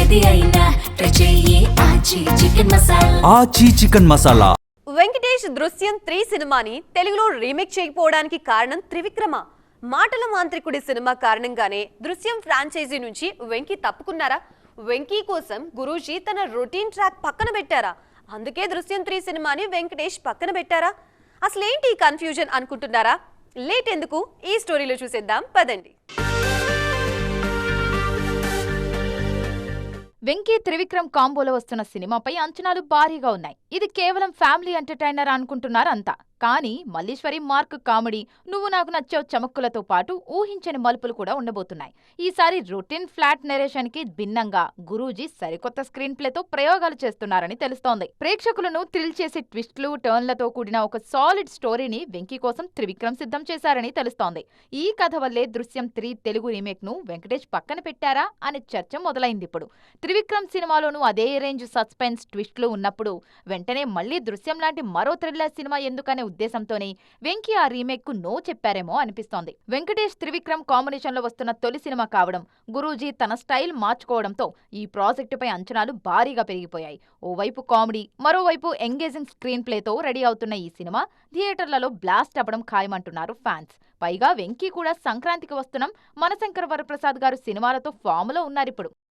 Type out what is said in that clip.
ఏది అయినా ట్రై చెయ్యి ఆచి చికెన్ మసాలా. ఆచి చికెన్ మసాలా. వెంకటేష్ దృశ్యం 3 సినిమాని తెలుగులో రీమేక్ చేయకపోవడానికి కారణం త్రివిక్రమ. మాటల మాంత్రికుడి సినిమా కారణంగానే దృశ్యం ఫ్రాంచైజీ నుంచి వెంకీ తప్పుకున్నారా? వెంకీ కోసం గురూజీ తన రొటీన్ ట్రాక్ పక్కన పెట్టారా? అందుకే దృశ్యం 3 సినిమాని వెంకటేష్ పక్కన పెట్టారా? అసలేంటి కన్ఫ్యూజన్ అనుకుంటున్నారా? లేట్ ఎందుకు, ఈ స్టోరీలో చూసేద్దాం పదండి. వెంకీ త్రివిక్రమ్ కాంబోలో వస్తున్న సినిమాపై అంచనాలు భారీగా ఉన్నాయి. ఇది కేవలం ఫ్యామిలీ ఎంటర్టైనర్ అనుకుంటున్నారు అంతా. కానీ మల్లీశ్వరి మార్క్ కామెడీ, నువ్వు నాకు నచ్చావు చమక్కులతో పాటు ఊహించని మలుపులు కూడా ఉండబోతున్నాయి. ఈసారి రొటీన్ ఫ్లాట్ నెరేషన్ కి భిన్నంగా గురూజీ సరికొత్త స్క్రీన్ ప్లేతో ప్రయోగాలు చేస్తున్నారని తెలుస్తోంది. ప్రేక్షకులను థ్రిల్ చేసే ట్విస్ట్లు, టర్న్లతో కూడిన ఒక సాలిడ్ స్టోరీని వెంకీ కోసం త్రివిక్రమ్ సిద్ధం చేశారని తెలుస్తోంది. ఈ కథ వల్లే దృశ్యం 3 తెలుగు రీమేక్ ను వెంకటేష్ పక్కన పెట్టారా అనే చర్చ మొదలైంది. ఇప్పుడు త్రివిక్రమ్ సినిమాలోనూ అదే రేంజ్ సస్పెన్స్ ట్విస్ట్లు ఉన్నప్పుడు వెంటనే మళ్లీ దృశ్యం లాంటి మరో థ్రిల్లర్ సినిమా ఎందుకనే ఉద్దేశంతోనే వెంకీ ఆ రీమేక్ కు నో చెప్పారేమో అనిపిస్తోంది. వెంకటేష్ త్రివిక్రమ్ కాంబినేషన్ లో వస్తున్న తొలి సినిమా కావడం, గురూజీ తన స్టైల్ మార్చుకోవడంతో ఈ ప్రాజెక్టుపై అంచనాలు భారీగా పెరిగిపోయాయి. ఓవైపు కామెడీ, మరోవైపు ఎంగేజింగ్ స్క్రీన్ ప్లేతో రెడీ అవుతున్న ఈ సినిమా థియేటర్లలో బ్లాస్ట్ అవ్వడం ఖాయమంటున్నారు ఫ్యాన్స్. పైగా వెంకీ కూడా సంక్రాంతికి వస్తున్నాం, మనశంకర వరప్రసాద్ గారు సినిమాలతో ఫామ్ లో ఉన్నారిప్పుడు.